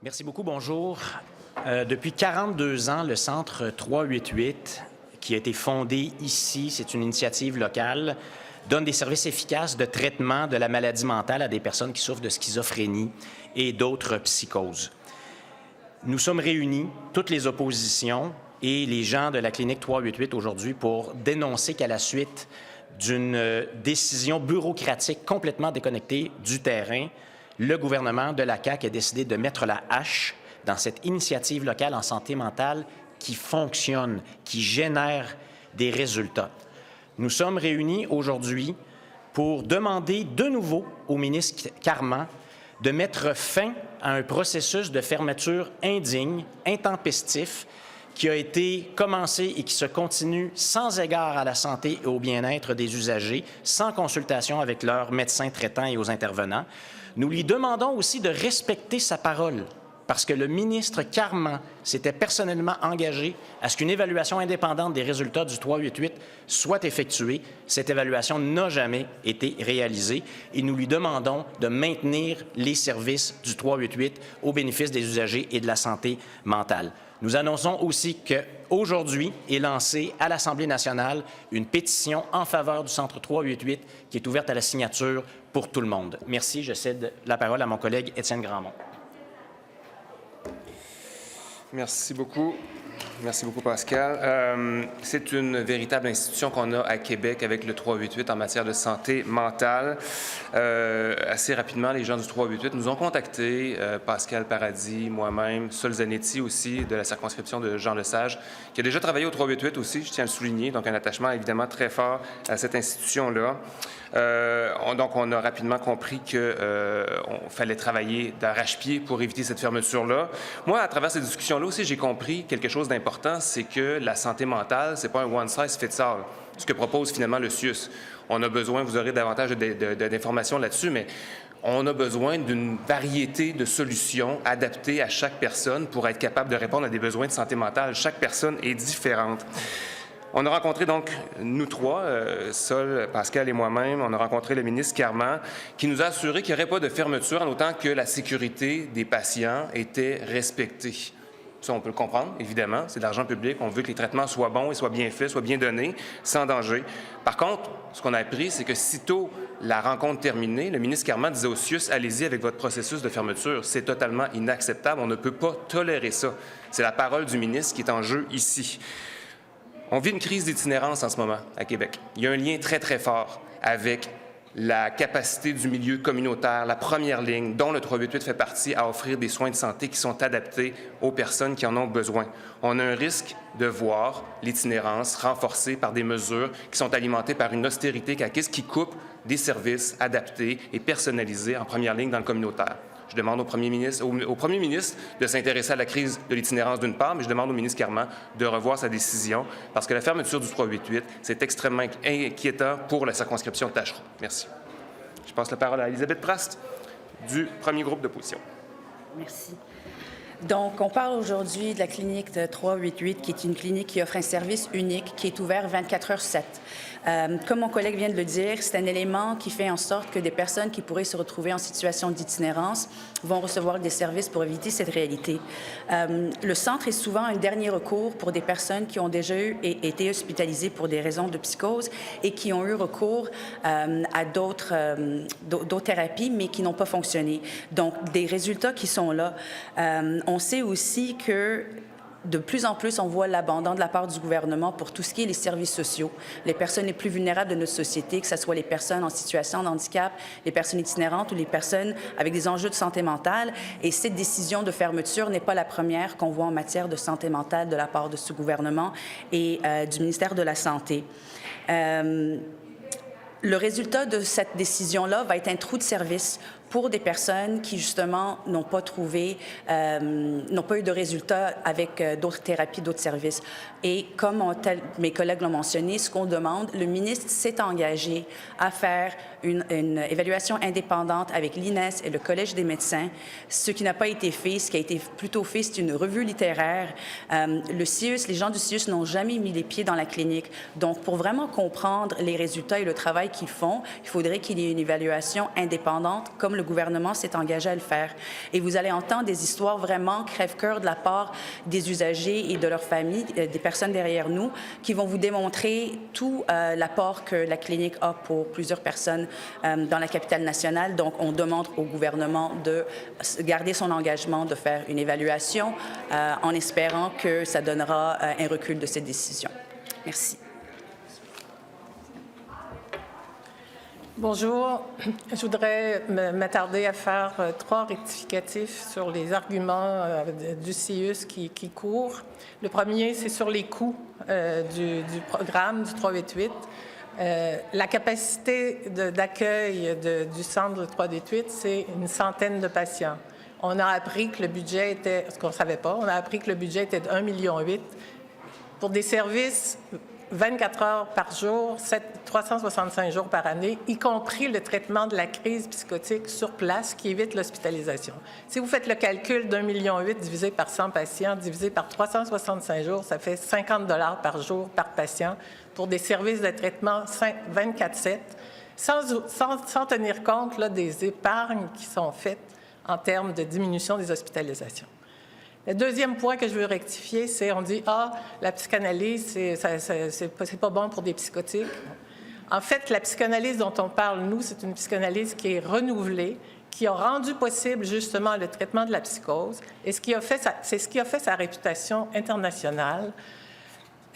Merci beaucoup. Bonjour. Depuis 42 ans, le Centre 388, qui a été fondé ici, c'est une initiative locale, donne des services efficaces de traitement de la maladie mentale à des personnes qui souffrent de schizophrénie et d'autres psychoses. Nous sommes réunis, toutes les oppositions et les gens de la clinique 388 aujourd'hui pour dénoncer qu'à la suite d'une décision bureaucratique complètement déconnectée du terrain, le gouvernement de la CAQ a décidé de mettre la hache dans cette initiative locale en santé mentale qui fonctionne, qui génère des résultats. Nous sommes réunis aujourd'hui pour demander de nouveau au ministre Carman de mettre fin à un processus de fermeture indigne, intempestif, qui a été commencé et qui se continue sans égard à la santé et au bien-être des usagers, sans consultation avec leurs médecins traitants et aux intervenants. Nous lui demandons aussi de respecter sa parole, parce que le ministre Carman s'était personnellement engagé à ce qu'une évaluation indépendante des résultats du 388 soit effectuée. Cette évaluation n'a jamais été réalisée et nous lui demandons de maintenir les services du 388 au bénéfice des usagers et de la santé mentale. Nous annonçons aussi qu'aujourd'hui est lancée à l'Assemblée nationale une pétition en faveur du Centre 388 qui est ouverte à la signature pour tout le monde. Merci. Je cède la parole à mon collègue Étienne Grandmont. Merci beaucoup. Merci beaucoup, Pascal. C'est une véritable institution qu'on a à Québec avec le 388 en matière de santé mentale. Assez rapidement, les gens du 388 nous ont contactés, Pascal Paradis, moi-même, Sol Zanetti aussi, de la circonscription de Jean-Lesage, qui a déjà travaillé au 388 aussi, je tiens à le souligner, donc un attachement évidemment très fort à cette institution-là. Donc, on a rapidement compris qu'il fallait travailler d'arrache-pied pour éviter cette fermeture-là. Moi, à travers cette discussion-là aussi, j'ai compris quelque chose d'important, c'est que la santé mentale, c'est pas un one-size-fits-all, ce que propose finalement le CIUS. On a besoin, vous aurez davantage d'informations là-dessus, mais on a besoin d'une variété de solutions adaptées à chaque personne pour être capable de répondre à des besoins de santé mentale. Chaque personne est différente. On a rencontré donc, nous trois, Sol, Pascal et moi-même, on a rencontré le ministre Carman qui nous a assuré qu'il n'y aurait pas de fermeture en autant que la sécurité des patients était respectée. Ça, on peut le comprendre, évidemment. C'est de l'argent public. On veut que les traitements soient bons et soient bien faits, soient bien donnés, sans danger. Par contre, ce qu'on a appris, c'est que sitôt la rencontre terminée, le ministre Carman disait au CIUS, allez-y avec votre processus de fermeture. C'est totalement inacceptable. On ne peut pas tolérer ça. C'est la parole du ministre qui est en jeu ici. On vit une crise d'itinérance en ce moment à Québec. Il y a un lien très, très fort avec la capacité du milieu communautaire, la première ligne, dont le 388 fait partie, à offrir des soins de santé qui sont adaptés aux personnes qui en ont besoin. On a un risque de voir l'itinérance renforcée par des mesures qui sont alimentées par une austérité caquiste qui coupe des services adaptés et personnalisés en première ligne dans le communautaire. Je demande au premier ministre de s'intéresser à la crise de l'itinérance d'une part, mais je demande au ministre Carman de revoir sa décision parce que la fermeture du 388, c'est extrêmement inquiétant pour la circonscription de Tachereau. Merci. Je passe la parole à Elisabeth Prast du premier groupe d'opposition. Merci. Donc, on parle aujourd'hui de la clinique de 388, qui est une clinique qui offre un service unique, qui est ouvert 24h/7. Comme mon collègue vient de le dire, c'est un élément qui fait en sorte que des personnes qui pourraient se retrouver en situation d'itinérance vont recevoir des services pour éviter cette réalité. Le centre est souvent un dernier recours pour des personnes qui ont déjà été hospitalisées pour des raisons de psychose et qui ont eu recours à d'autres thérapies, mais qui n'ont pas fonctionné. Donc, des résultats qui sont là. On sait aussi que de plus en plus, on voit l'abandon de la part du gouvernement pour tout ce qui est les services sociaux, les personnes les plus vulnérables de notre société, que ce soit les personnes en situation de handicap, les personnes itinérantes ou les personnes avec des enjeux de santé mentale. Et cette décision de fermeture n'est pas la première qu'on voit en matière de santé mentale de la part de ce gouvernement et du ministère de la Santé. Le résultat de cette décision-là va être un trou de service pour des personnes qui, justement, n'ont pas eu de résultats avec d'autres thérapies, d'autres services. Et comme mes collègues l'ont mentionné, ce qu'on demande, le ministre s'est engagé à faire une évaluation indépendante avec l'INES et le Collège des médecins, ce qui n'a pas été fait. Ce qui a été plutôt fait, c'est une revue littéraire. Le CIUS, les gens du CIUS n'ont jamais mis les pieds dans la clinique. Donc, pour vraiment comprendre les résultats et le travail qu'ils font, il faudrait qu'il y ait une évaluation indépendante, comme le le gouvernement s'est engagé à le faire. Et vous allez entendre des histoires vraiment crève-cœur de la part des usagers et de leurs familles, des personnes derrière nous, qui vont vous démontrer tout l'apport que la clinique a pour plusieurs personnes dans la capitale nationale. Donc, on demande au gouvernement de garder son engagement, de faire une évaluation en espérant que ça donnera un recul de cette décision. Merci. Bonjour. Je voudrais m'attarder à faire 3 rectificatifs sur les arguments du CIUS qui courent. Le premier, c'est sur les coûts du programme du 388. La capacité d'accueil du centre 388, c'est une centaine de patients. On a appris que le budget était, ce qu'on ne savait pas, on a appris que le budget était de 1,8 million pour des services 24 heures par jour, 365 jours par année, y compris le traitement de la crise psychotique sur place qui évite l'hospitalisation. Si vous faites le calcul d'1,8 million divisé par 100 patients, divisé par 365 jours, ça fait 50 $ par jour par patient pour des services de traitement 24/7, sans tenir compte là, des épargnes qui sont faites en termes de diminution des hospitalisations. Le deuxième point que je veux rectifier, c'est on dit « Ah, la psychanalyse, c'est pas bon pour des psychotiques ». En fait, la psychanalyse dont on parle, nous, c'est une psychanalyse qui est renouvelée, qui a rendu possible justement le traitement de la psychose, et c'est ce qui a fait sa réputation internationale.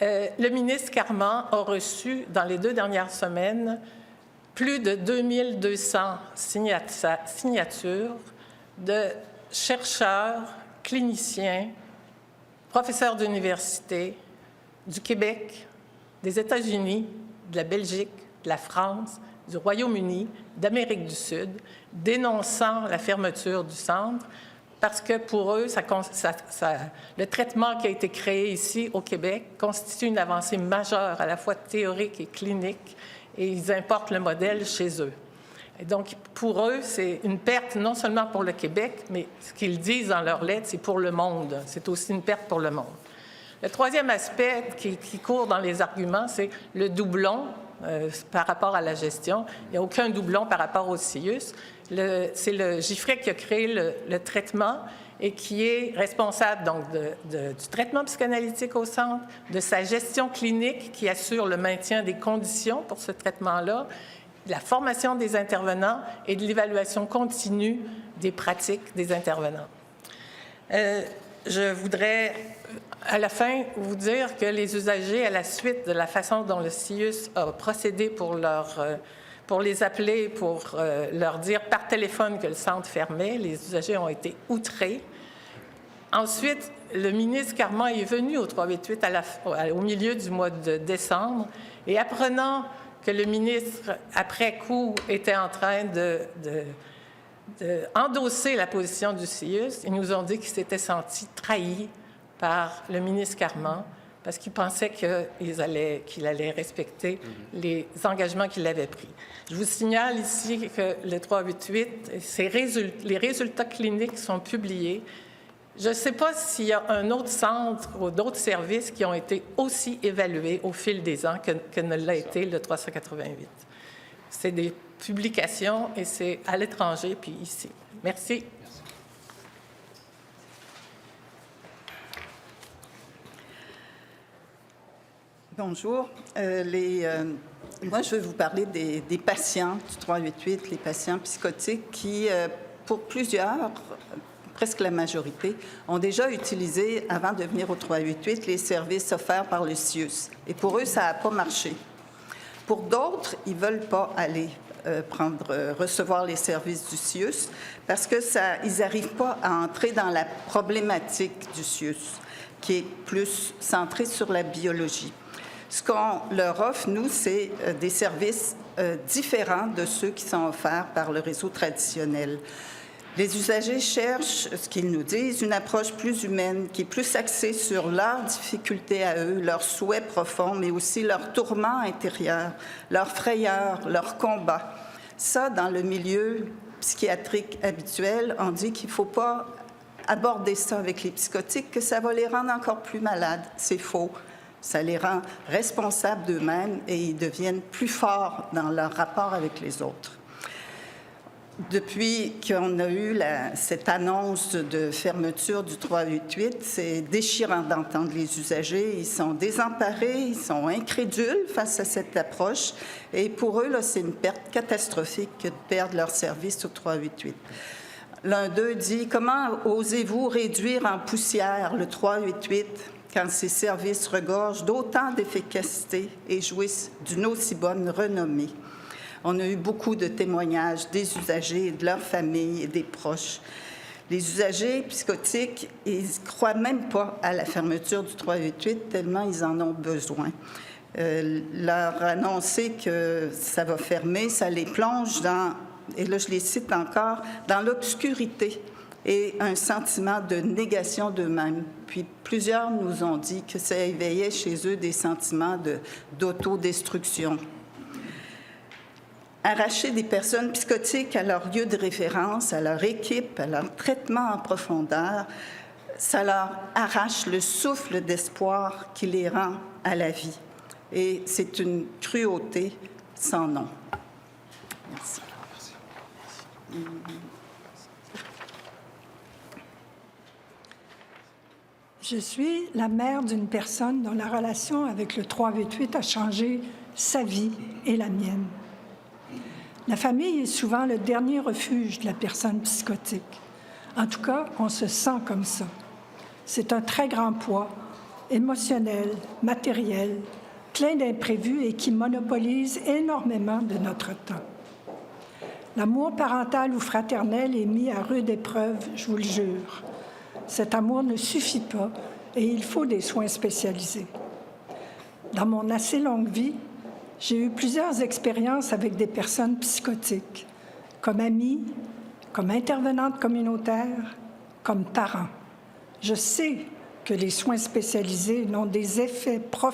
Le ministre Carman a reçu, dans les 2 dernières semaines, plus de 2200 signatures de chercheurs, cliniciens, professeurs d'université du Québec, des États-Unis, de la Belgique, de la France, du Royaume-Uni, d'Amérique du Sud, dénonçant la fermeture du centre parce que pour eux, le traitement qui a été créé ici au Québec constitue une avancée majeure à la fois théorique et clinique et ils importent le modèle chez eux. Et donc, pour eux, c'est une perte non seulement pour le Québec, mais ce qu'ils disent dans leur lettre, c'est pour le monde. C'est aussi une perte pour le monde. Le troisième aspect qui court dans les arguments, c'est le doublon par rapport à la gestion. Il n'y a aucun doublon par rapport au CIUS. C'est le GIFREC qui a créé le traitement et qui est responsable donc du traitement psychanalytique au centre, de sa gestion clinique qui assure le maintien des conditions pour ce traitement-là, de la formation des intervenants et de l'évaluation continue des pratiques des intervenants. Je voudrais, à la fin, vous dire que les usagers, à la suite de la façon dont le CIUS a procédé pour les appeler, pour leur dire par téléphone que le centre fermait, les usagers ont été outrés. Ensuite, le ministre Carman est venu au 388 au milieu du mois de décembre et apprenant que le ministre, après coup, était en train d'endosser la position du CIUS. Ils nous ont dit qu'ils s'étaient sentis trahis par le ministre Carman parce qu'ils pensaient qu'il allait respecter les engagements qu'il avait pris. Je vous signale ici que le 388, les résultats cliniques sont publiés. Je ne sais pas s'il y a un autre centre ou d'autres services qui ont été aussi évalués au fil des ans que ne l'a été le 388. C'est des publications et c'est à l'étranger puis ici. Merci. Bonjour. Moi, je vais vous parler des patients du 388, les patients psychotiques qui, pour plusieurs, presque la majorité, ont déjà utilisé, avant de venir au 388, les services offerts par le CIUS. Et pour eux, ça n'a pas marché. Pour d'autres, ils ne veulent pas aller recevoir les services du CIUS parce qu'ils n'arrivent pas à entrer dans la problématique du CIUS, qui est plus centrée sur la biologie. Ce qu'on leur offre, nous, c'est des services différents de ceux qui sont offerts par le réseau traditionnel. Les usagers cherchent, ce qu'ils nous disent, une approche plus humaine, qui est plus axée sur leurs difficultés à eux, leurs souhaits profonds, mais aussi leurs tourments intérieurs, leurs frayeurs, leurs combats. Ça, dans le milieu psychiatrique habituel, on dit qu'il ne faut pas aborder ça avec les psychotiques, que ça va les rendre encore plus malades. C'est faux. Ça les rend responsables d'eux-mêmes et ils deviennent plus forts dans leur rapport avec les autres. Depuis qu'on a eu cette annonce de fermeture du 388, c'est déchirant d'entendre les usagers. Ils sont désemparés, ils sont incrédules face à cette approche. Et pour eux, là, c'est une perte catastrophique que de perdre leur service au 388. L'un d'eux dit « Comment osez-vous réduire en poussière le 388 quand ces services regorgent d'autant d'efficacité et jouissent d'une aussi bonne renommée? » On a eu beaucoup de témoignages des usagers, de leurs familles et des proches. Les usagers psychotiques, ils ne croient même pas à la fermeture du 388 tellement ils en ont besoin. Leur annoncer que ça va fermer, ça les plonge dans, et là je les cite encore, dans l'obscurité et un sentiment de négation d'eux-mêmes. Puis plusieurs nous ont dit que ça éveillait chez eux des sentiments d'autodestruction. Arracher des personnes psychotiques à leur lieu de référence, à leur équipe, à leur traitement en profondeur, ça leur arrache le souffle d'espoir qui les rend à la vie. Et c'est une cruauté sans nom. Merci. Je suis la mère d'une personne dont la relation avec le 388 a changé sa vie et la mienne. La famille est souvent le dernier refuge de la personne psychotique. En tout cas, on se sent comme ça. C'est un très grand poids, émotionnel, matériel, plein d'imprévus et qui monopolise énormément de notre temps. L'amour parental ou fraternel est mis à rude épreuve, je vous le jure. Cet amour ne suffit pas et il faut des soins spécialisés. Dans mon assez longue vie, j'ai eu plusieurs expériences avec des personnes psychotiques, comme amie, comme intervenante communautaire, comme parent. Je sais que les soins spécialisés n'ont des effets profonds